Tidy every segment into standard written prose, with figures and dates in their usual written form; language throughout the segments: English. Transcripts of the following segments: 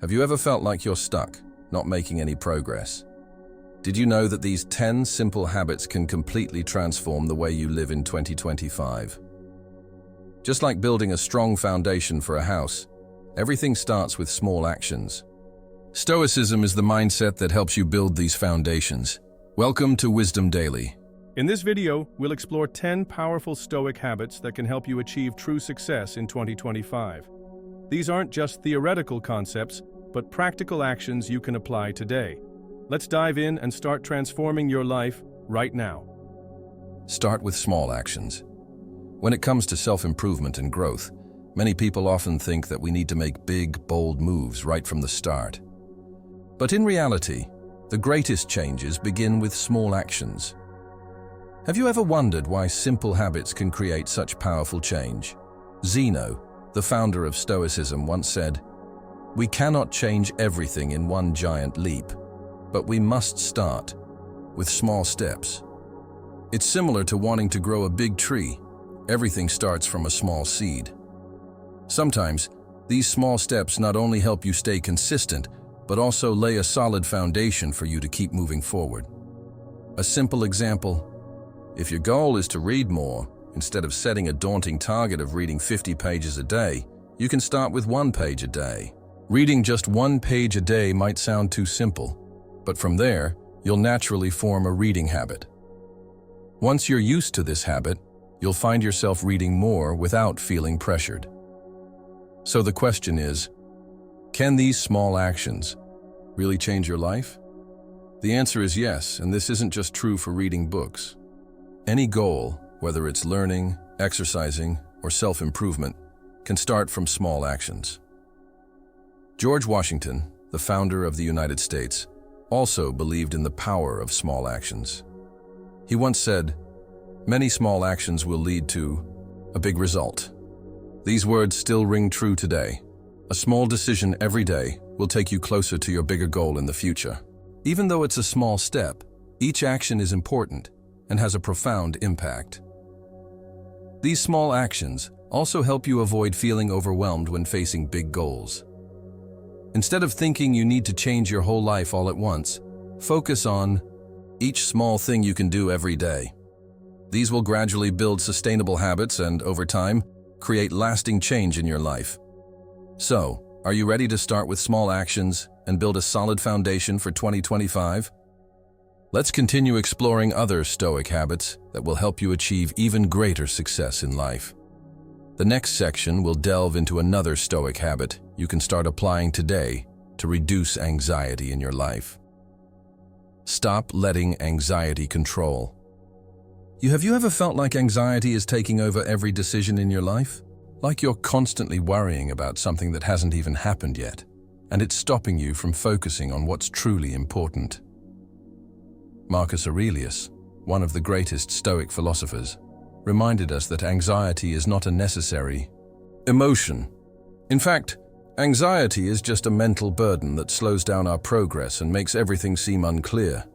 Have you ever felt like you're stuck, not making any progress? Did you know that these 10 simple habits can completely transform the way you live in 2025? Just like building a strong foundation for a house, everything starts with small actions. Stoicism is the mindset that helps you build these foundations. Welcome to Wisdom Daily. In this video, we'll explore 10 powerful Stoic habits that can help you achieve true success in 2025. These aren't just theoretical concepts, but practical actions you can apply today. Let's dive in and start transforming your life right now. Start with small actions. When it comes to self-improvement and growth, many people often think that we need to make big, bold moves right from the start. But in reality, the greatest changes begin with small actions. Have you ever wondered why simple habits can create such powerful change? Zeno, the founder of Stoicism, once said, "We cannot change everything in one giant leap, but we must start with small steps." It's similar to wanting to grow a big tree. Everything starts from a small seed. Sometimes, these small steps not only help you stay consistent, but also lay a solid foundation for you to keep moving forward. A simple example: if your goal is to read more, instead of setting a daunting target of reading 50 pages a day, you can start with 1 page a day. Reading just 1 page a day might sound too simple, but from there, you'll naturally form a reading habit. Once you're used to this habit, you'll find yourself reading more without feeling pressured. So the question is, can these small actions really change your life? The answer is yes, and this isn't just true for reading books. Any goal, whether it's learning, exercising, or self-improvement, can start from small actions. George Washington, the founder of the United States, also believed in the power of small actions. He once said, "Many small actions will lead to a big result." These words still ring true today. A small decision every day will take you closer to your bigger goal in the future. Even though it's a small step, each action is important and has a profound impact. These small actions also help you avoid feeling overwhelmed when facing big goals. Instead of thinking you need to change your whole life all at once, focus on each small thing you can do every day. These will gradually build sustainable habits and, over time, create lasting change in your life. So, are you ready to start with small actions and build a solid foundation for 2025? Let's continue exploring other Stoic habits that will help you achieve even greater success in life. The next section will delve into another Stoic habit you can start applying today to reduce anxiety in your life. Stop letting anxiety control. Have you ever felt like anxiety is taking over every decision in your life? Like you're constantly worrying about something that hasn't even happened yet, and it's stopping you from focusing on what's truly important. Marcus Aurelius, one of the greatest Stoic philosophers, reminded us that anxiety is not a necessary emotion. In fact, anxiety is just a mental burden that slows down our progress and makes everything seem unclear.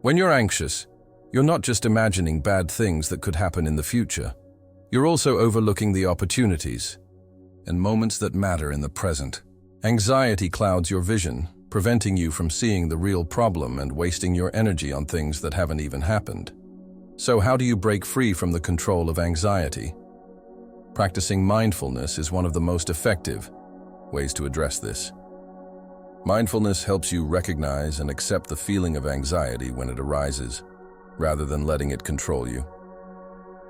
When you're anxious, you're not just imagining bad things that could happen in the future. You're also overlooking the opportunities and moments that matter in the present. Anxiety clouds your vision, preventing you from seeing the real problem and wasting your energy on things that haven't even happened. So how do you break free from the control of anxiety? Practicing mindfulness is one of the most effective ways to address this. Mindfulness helps you recognize and accept the feeling of anxiety when it arises, rather than letting it control you.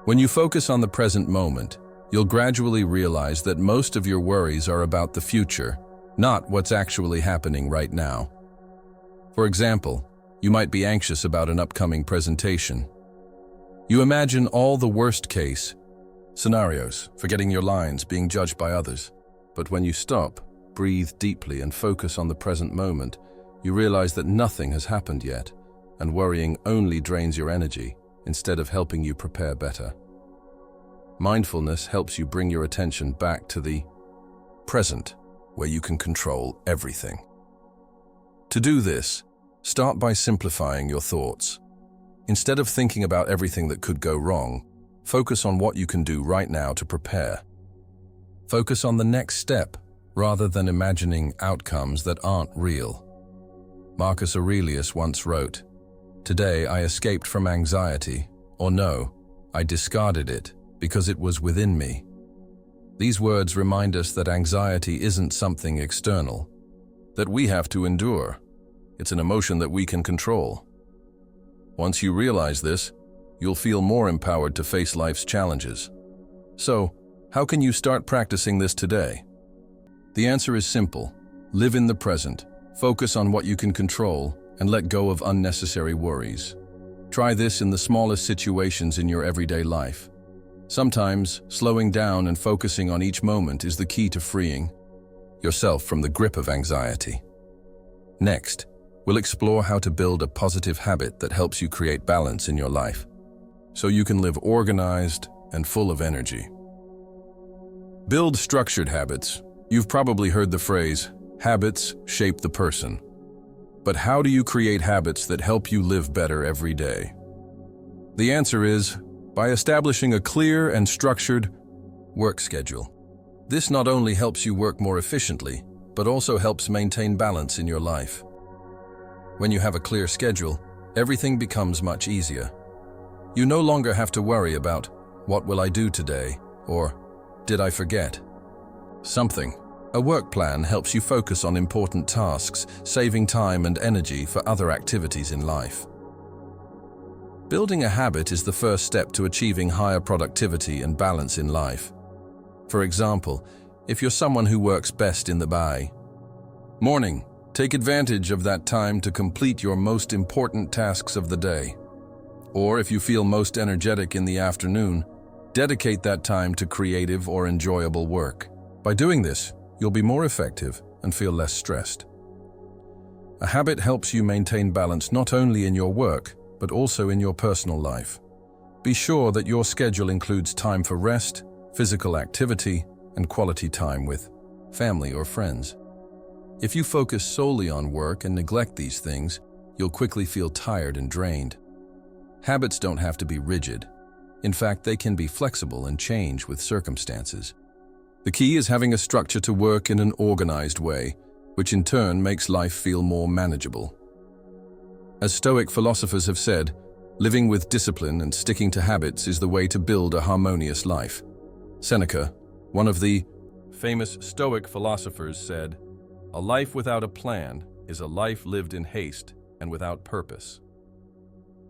When you focus on the present moment, you'll gradually realize that most of your worries are about the future, not what's actually happening right now. For example, you might be anxious about an upcoming presentation. You imagine all the worst-case scenarios, forgetting your lines, being judged by others. But when you stop, breathe deeply, and focus on the present moment, you realize that nothing has happened yet, and worrying only drains your energy instead of helping you prepare better. Mindfulness helps you bring your attention back to the present, where you can control everything. To do this, start by simplifying your thoughts. Instead of thinking about everything that could go wrong, focus on what you can do right now to prepare. Focus on the next step, rather than imagining outcomes that aren't real. Marcus Aurelius once wrote, "Today I escaped from anxiety, or no, I discarded it because it was within me." These words remind us that anxiety isn't something external, that we have to endure. It's an emotion that we can control. Once you realize this, you'll feel more empowered to face life's challenges. So, how can you start practicing this today? The answer is simple. Live in the present, focus on what you can control, and let go of unnecessary worries. Try this in the smallest situations in your everyday life. Sometimes, slowing down and focusing on each moment is the key to freeing yourself from the grip of anxiety. Next, we'll explore how to build a positive habit that helps you create balance in your life, so you can live organized and full of energy. Build structured habits. You've probably heard the phrase, habits shape the person. But how do you create habits that help you live better every day? The answer is by establishing a clear and structured work schedule. This not only helps you work more efficiently, but also helps maintain balance in your life. When you have a clear schedule, everything becomes much easier. You no longer have to worry about, what will I do today? Or, did I forget something? A work plan helps you focus on important tasks, saving time and energy for other activities in life. Building a habit is the first step to achieving higher productivity and balance in life. For example, if you're someone who works best in the morning, take advantage of that time to complete your most important tasks of the day. Or if you feel most energetic in the afternoon, dedicate that time to creative or enjoyable work. By doing this, you'll be more effective and feel less stressed. A habit helps you maintain balance not only in your work, but also in your personal life. Be sure that your schedule includes time for rest, physical activity, and quality time with family or friends. If you focus solely on work and neglect these things, you'll quickly feel tired and drained. Habits don't have to be rigid. In fact, they can be flexible and change with circumstances. The key is having a structure to work in an organized way, which in turn makes life feel more manageable. As Stoic philosophers have said, living with discipline and sticking to habits is the way to build a harmonious life. Seneca, one of the famous Stoic philosophers, said, "A life without a plan is a life lived in haste and without purpose."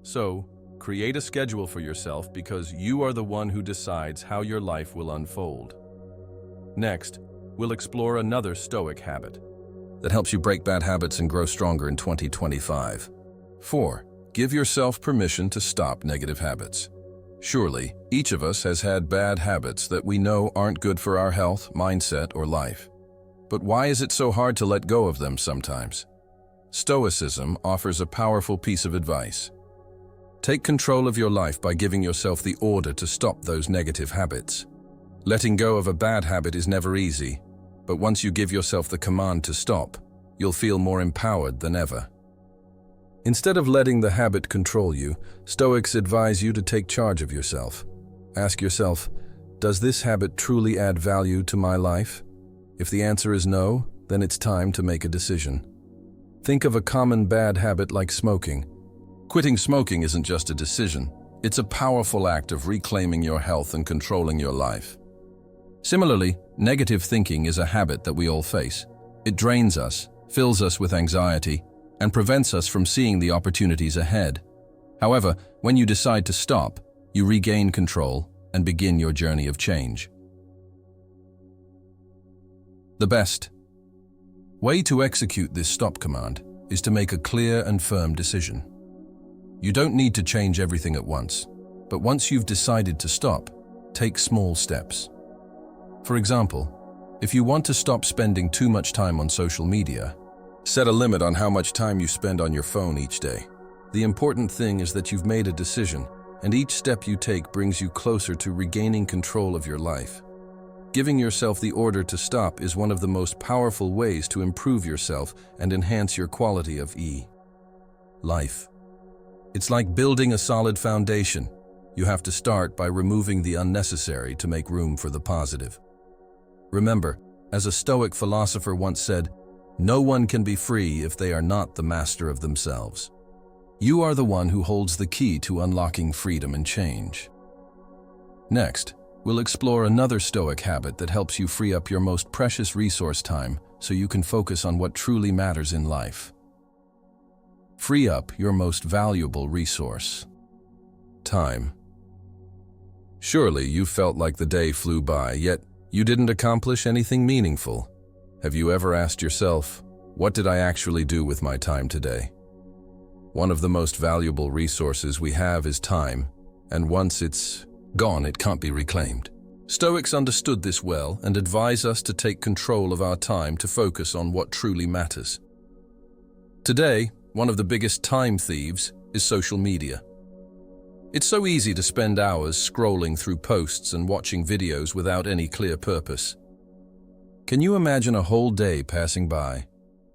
So, create a schedule for yourself because you are the one who decides how your life will unfold. Next, we'll explore another Stoic habit that helps you break bad habits and grow stronger in 2025. 4. Give yourself permission to stop negative habits. Surely, each of us has had bad habits that we know aren't good for our health, mindset, or life. But why is it so hard to let go of them sometimes? Stoicism offers a powerful piece of advice. Take control of your life by giving yourself the order to stop those negative habits. Letting go of a bad habit is never easy, but once you give yourself the command to stop, you'll feel more empowered than ever. Instead of letting the habit control you, Stoics advise you to take charge of yourself. Ask yourself, does this habit truly add value to my life? If the answer is no, then it's time to make a decision. Think of a common bad habit like smoking. Quitting smoking isn't just a decision, it's a powerful act of reclaiming your health and controlling your life. Similarly, negative thinking is a habit that we all face. It drains us, fills us with anxiety, and prevents us from seeing the opportunities ahead. However, when you decide to stop, you regain control and begin your journey of change. The best way to execute this stop command is to make a clear and firm decision. You don't need to change everything at once, but once you've decided to stop, take small steps. For example, if you want to stop spending too much time on social media, set a limit on how much time you spend on your phone each day. The important thing is that you've made a decision, and each step you take brings you closer to regaining control of your life. Giving yourself the order to stop is one of the most powerful ways to improve yourself and enhance your quality of life. It's like building a solid foundation. You have to start by removing the unnecessary to make room for the positive. Remember, As a Stoic philosopher once said, "No one can be free if they are not the master of themselves." You are the one who holds the key to unlocking freedom and change. Next, we'll explore another Stoic habit that helps you free up your most precious resource, time, so you can focus on what truly matters in life. Free up your most valuable resource: time. Surely you felt like the day flew by, yet you didn't accomplish anything meaningful. Have you ever asked yourself, what did I actually do with my time today? One of the most valuable resources we have is time, and once it's gone, it can't be reclaimed. Stoics understood this well and advise us to take control of our time to focus on what truly matters. Today, one of the biggest time thieves is social media. It's so easy to spend hours scrolling through posts and watching videos without any clear purpose. Can you imagine a whole day passing by,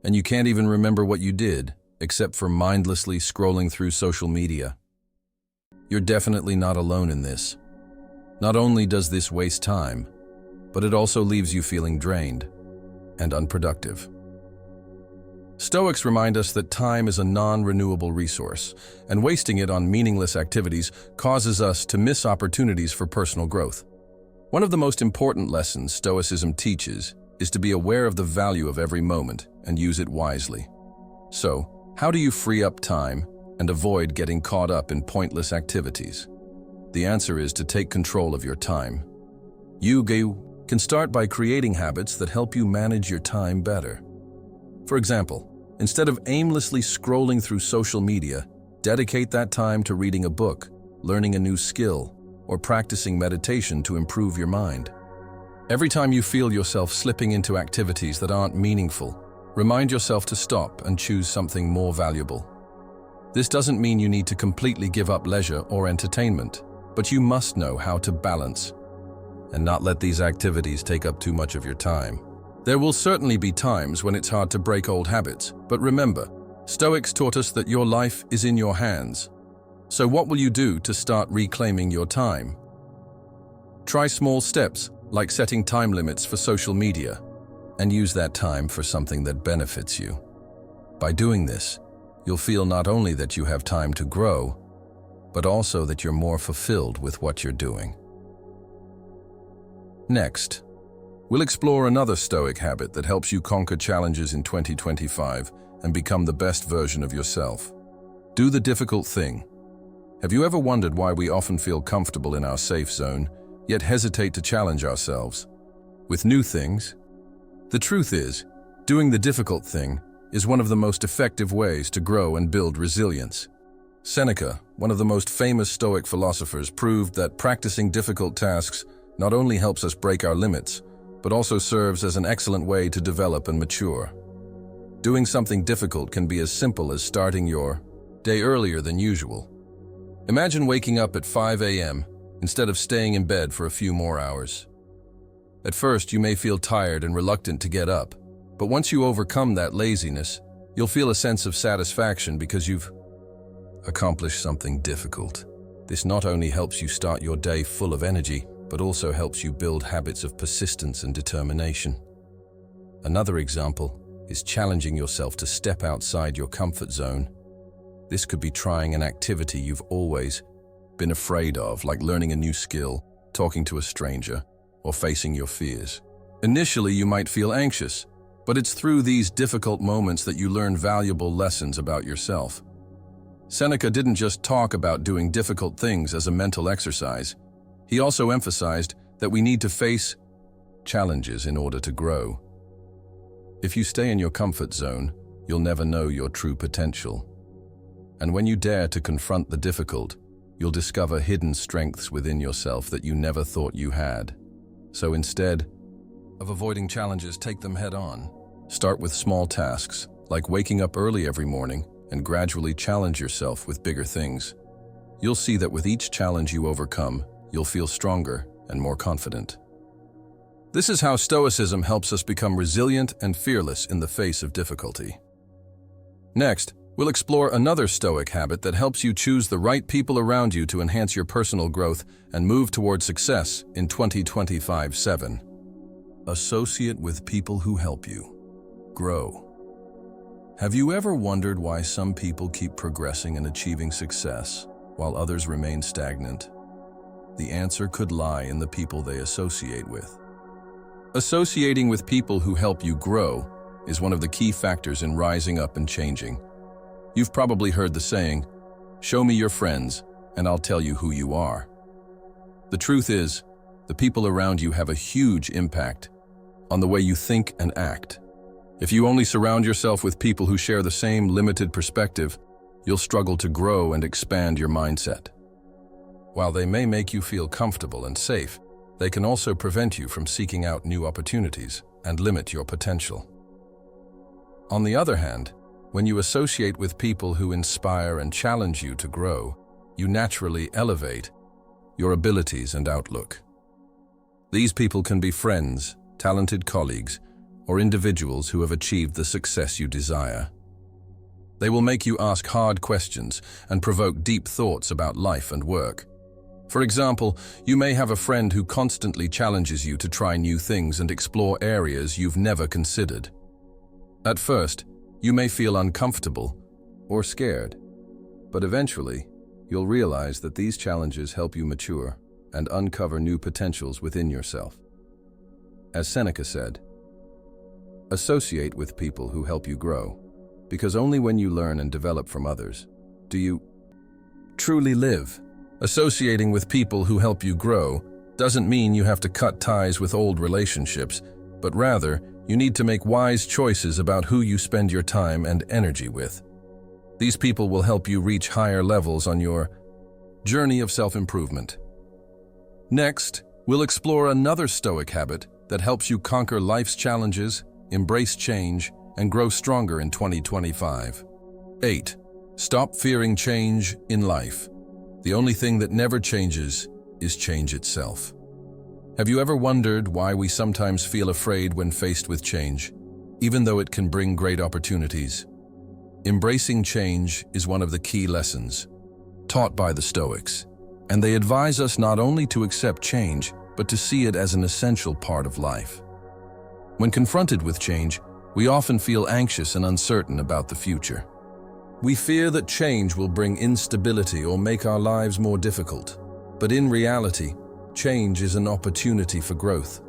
and you can't even remember what you did, except for mindlessly scrolling through social media? You're definitely not alone in this. Not only does this waste time, but it also leaves you feeling drained and unproductive. Stoics remind us that time is a non-renewable resource, and wasting it on meaningless activities causes us to miss opportunities for personal growth. One of the most important lessons Stoicism teaches is to be aware of the value of every moment and use it wisely. So, how do you free up time and avoid getting caught up in pointless activities? The answer is to take control of your time. You can start by creating habits that help you manage your time better. For example, instead of aimlessly scrolling through social media, dedicate that time to reading a book, learning a new skill, or practicing meditation to improve your mind. Every time you feel yourself slipping into activities that aren't meaningful, remind yourself to stop and choose something more valuable. This doesn't mean you need to completely give up leisure or entertainment, but you must know how to balance and not let these activities take up too much of your time. There will certainly be times when it's hard to break old habits, but remember, Stoics taught us that your life is in your hands. So what will you do to start reclaiming your time? Try small steps, like setting time limits for social media, and use that time for something that benefits you. By doing this, you'll feel not only that you have time to grow, but also that you're more fulfilled with what you're doing. Next, we'll explore another Stoic habit that helps you conquer challenges in 2025 and become the best version of yourself. Do the difficult thing. Have you ever wondered why we often feel comfortable in our safe zone, yet hesitate to challenge ourselves with new things? The truth is, doing the difficult thing is one of the most effective ways to grow and build resilience. Seneca, one of the most famous Stoic philosophers, proved that practicing difficult tasks not only helps us break our limits, but also serves as an excellent way to develop and mature. Doing something difficult can be as simple as starting your day earlier than usual. Imagine waking up at 5 a.m. instead of staying in bed for a few more hours. At first, you may feel tired and reluctant to get up, but once you overcome that laziness, you'll feel a sense of satisfaction because you've accomplished something difficult. This not only helps you start your day full of energy, but also helps you build habits of persistence and determination. Another example is challenging yourself to step outside your comfort zone. This could be trying an activity you've always been afraid of, like learning a new skill, talking to a stranger, or facing your fears. Initially, you might feel anxious, but it's through these difficult moments that you learn valuable lessons about yourself. Seneca didn't just talk about doing difficult things as a mental exercise. He also emphasized that we need to face challenges in order to grow. If you stay in your comfort zone, you'll never know your true potential. And when you dare to confront the difficult, you'll discover hidden strengths within yourself that you never thought you had. So instead of avoiding challenges, take them head on. Start with small tasks, like waking up early every morning, and gradually challenge yourself with bigger things. You'll see that with each challenge you overcome, you'll feel stronger and more confident. This is how Stoicism helps us become resilient and fearless in the face of difficulty. Next, we'll explore another Stoic habit that helps you choose the right people around you to enhance your personal growth and move toward success in 2025-7. Associate with people who help you grow. Have you ever wondered why some people keep progressing and achieving success while others remain stagnant? The answer could lie in the people they associate with. Associating with people who help you grow is one of the key factors in rising up and changing. You've probably heard the saying, "Show me your friends, and I'll tell you who you are." The truth is, the people around you have a huge impact on the way you think and act. If you only surround yourself with people who share the same limited perspective, you'll struggle to grow and expand your mindset. While they may make you feel comfortable and safe, they can also prevent you from seeking out new opportunities and limit your potential. On the other hand, when you associate with people who inspire and challenge you to grow, you naturally elevate your abilities and outlook. These people can be friends, talented colleagues, or individuals who have achieved the success you desire. They will make you ask hard questions and provoke deep thoughts about life and work. For example, you may have a friend who constantly challenges you to try new things and explore areas you've never considered. At first, you may feel uncomfortable or scared, but eventually, you'll realize that these challenges help you mature and uncover new potentials within yourself. As Seneca said, associate with people who help you grow, because only when you learn and develop from others do you truly live. Associating with people who help you grow doesn't mean you have to cut ties with old relationships, but rather, you need to make wise choices about who you spend your time and energy with. These people will help you reach higher levels on your journey of self-improvement. Next, we'll explore another Stoic habit that helps you conquer life's challenges, embrace change, and grow stronger in 2025. 8. Stop fearing change in life. The only thing that never changes is change itself. Have you ever wondered why we sometimes feel afraid when faced with change, even though it can bring great opportunities? Embracing change is one of the key lessons taught by the Stoics, and they advise us not only to accept change, but to see it as an essential part of life. When confronted with change, we often feel anxious and uncertain about the future. We fear that change will bring instability or make our lives more difficult. But in reality, change is an opportunity for growth.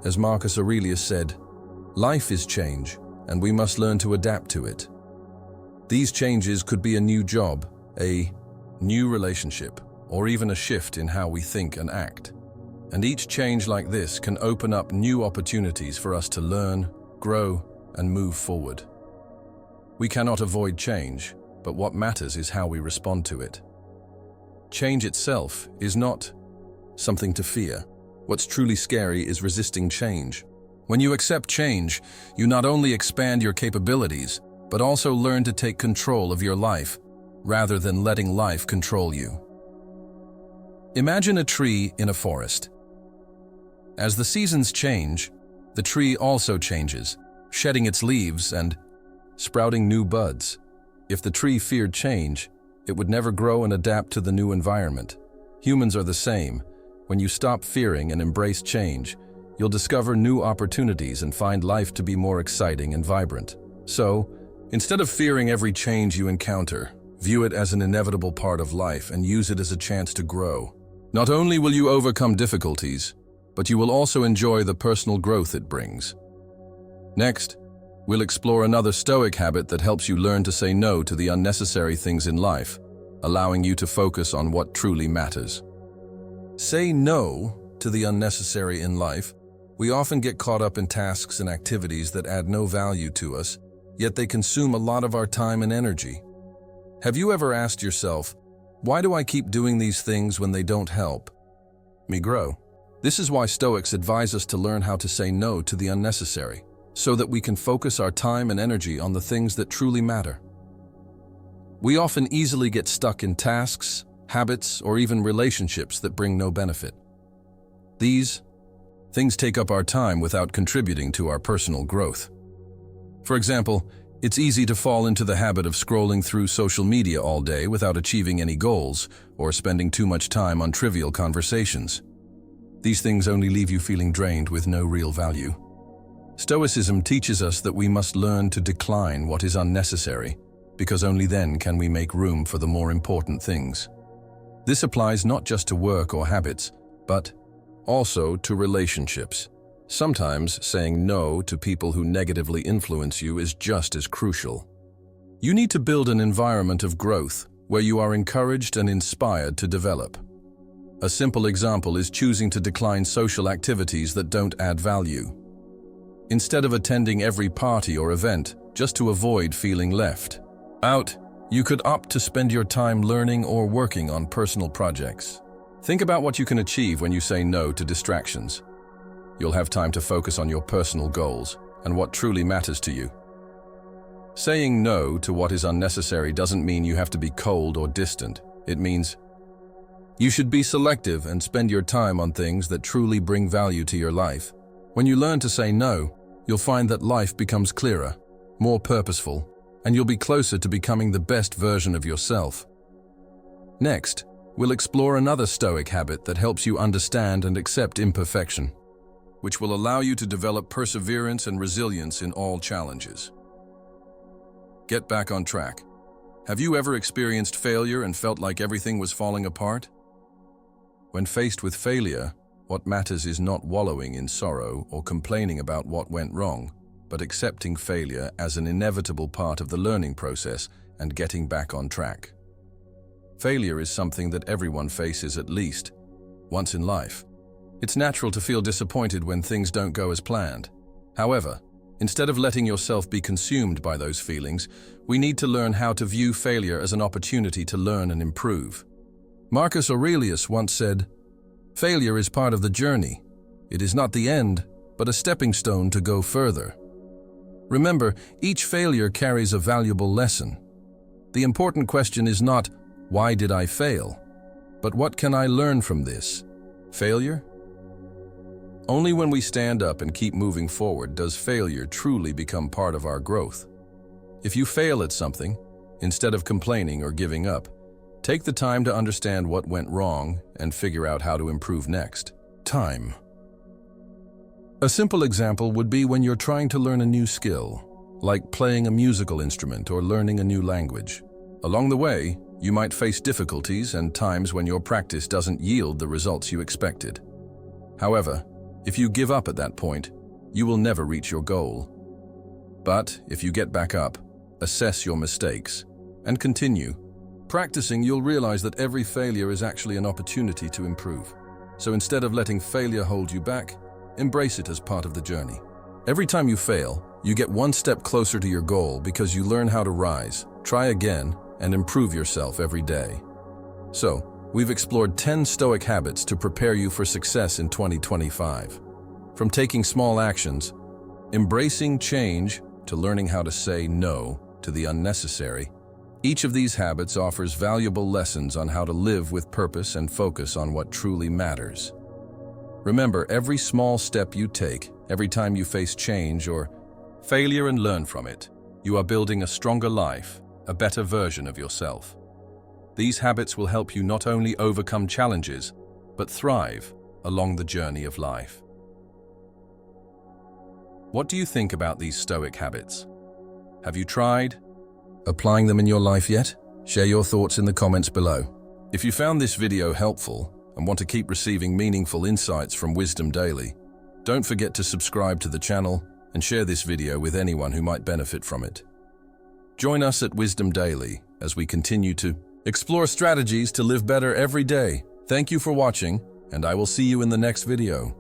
As Marcus Aurelius said, life is change, and we must learn to adapt to it. These changes could be a new job, a new relationship, or even a shift in how we think and act. And each change like this can open up new opportunities for us to learn, grow, and move forward. We cannot avoid change, but what matters is how we respond to it. Change itself is not something to fear. What's truly scary is resisting change. When you accept change, you not only expand your capabilities, but also learn to take control of your life, rather than letting life control you. Imagine a tree in a forest. As the seasons change, the tree also changes, shedding its leaves and sprouting new buds. If the tree feared change, it would never grow and adapt to the new environment. Humans are the same. When you stop fearing and embrace change, you'll discover new opportunities and find life to be more exciting and vibrant. So, instead of fearing every change you encounter, view it as an inevitable part of life and use it as a chance to grow. Not only will you overcome difficulties, but you will also enjoy the personal growth it brings. Next, we'll explore another Stoic habit that helps you learn to say no to the unnecessary things in life, allowing you to focus on what truly matters. Say no to the unnecessary in life. We often get caught up in tasks and activities that add no value to us, yet they consume a lot of our time and energy. Have you ever asked yourself, why do I keep doing these things when they don't help me grow? This is why Stoics advise us to learn how to say no to the unnecessary, so that we can focus our time and energy on the things that truly matter. We often easily get stuck in tasks, habits, or even relationships that bring no benefit. These things take up our time without contributing to our personal growth. For example, it's easy to fall into the habit of scrolling through social media all day without achieving any goals or spending too much time on trivial conversations. These things only leave you feeling drained with no real value. Stoicism teaches us that we must learn to decline what is unnecessary, because only then can we make room for the more important things. This applies not just to work or habits, but also to relationships. Sometimes saying no to people who negatively influence you is just as crucial. You need to build an environment of growth where you are encouraged and inspired to develop. A simple example is choosing to decline social activities that don't add value. Instead of attending every party or event just to avoid feeling left out, you could opt to spend your time learning or working on personal projects. Think about what you can achieve when you say no to distractions. You'll have time to focus on your personal goals and what truly matters to you. Saying no to what is unnecessary doesn't mean you have to be cold or distant. It means you should be selective and spend your time on things that truly bring value to your life. When you learn to say no, you'll find that life becomes clearer, more purposeful, and you'll be closer to becoming the best version of yourself. Next, we'll explore another Stoic habit that helps you understand and accept imperfection, which will allow you to develop perseverance and resilience in all challenges. Get back on track. Have you ever experienced failure and felt like everything was falling apart? When faced with failure, what matters is not wallowing in sorrow or complaining about what went wrong, but accepting failure as an inevitable part of the learning process and getting back on track. Failure is something that everyone faces at least once in life. It's natural to feel disappointed when things don't go as planned. However, instead of letting yourself be consumed by those feelings, we need to learn how to view failure as an opportunity to learn and improve. Marcus Aurelius once said, "Failure is part of the journey. It is not the end, but a stepping stone to go further." Remember, each failure carries a valuable lesson. The important question is not, "Why did I fail?" but "What can I learn from this failure?" Only when we stand up and keep moving forward does failure truly become part of our growth. If you fail at something, instead of complaining or giving up, take the time to understand what went wrong and figure out how to improve next. Time. A simple example would be when you're trying to learn a new skill, like playing a musical instrument or learning a new language. Along the way, you might face difficulties and times when your practice doesn't yield the results you expected. However, if you give up at that point, you will never reach your goal. But if you get back up, assess your mistakes, and continue practicing, you'll realize that every failure is actually an opportunity to improve. So instead of letting failure hold you back, embrace it as part of the journey. Every time you fail, you get one step closer to your goal because you learn how to rise, try again, and improve yourself every day. So, we've explored 10 Stoic habits to prepare you for success in 2025. From taking small actions, embracing change, to learning how to say no to the unnecessary, each of these habits offers valuable lessons on how to live with purpose and focus on what truly matters. Remember, every small step you take, every time you face change or failure and learn from it, you are building a stronger life, a better version of yourself. These habits will help you not only overcome challenges, but thrive along the journey of life. What do you think about these Stoic habits? Have you tried applying them in your life yet? Share your thoughts in the comments below. If you found this video helpful and want to keep receiving meaningful insights from Wisdom Daily, don't forget to subscribe to the channel and share this video with anyone who might benefit from it. Join us at Wisdom Daily as we continue to explore strategies to live better every day. Thank you for watching, and I will see you in the next video.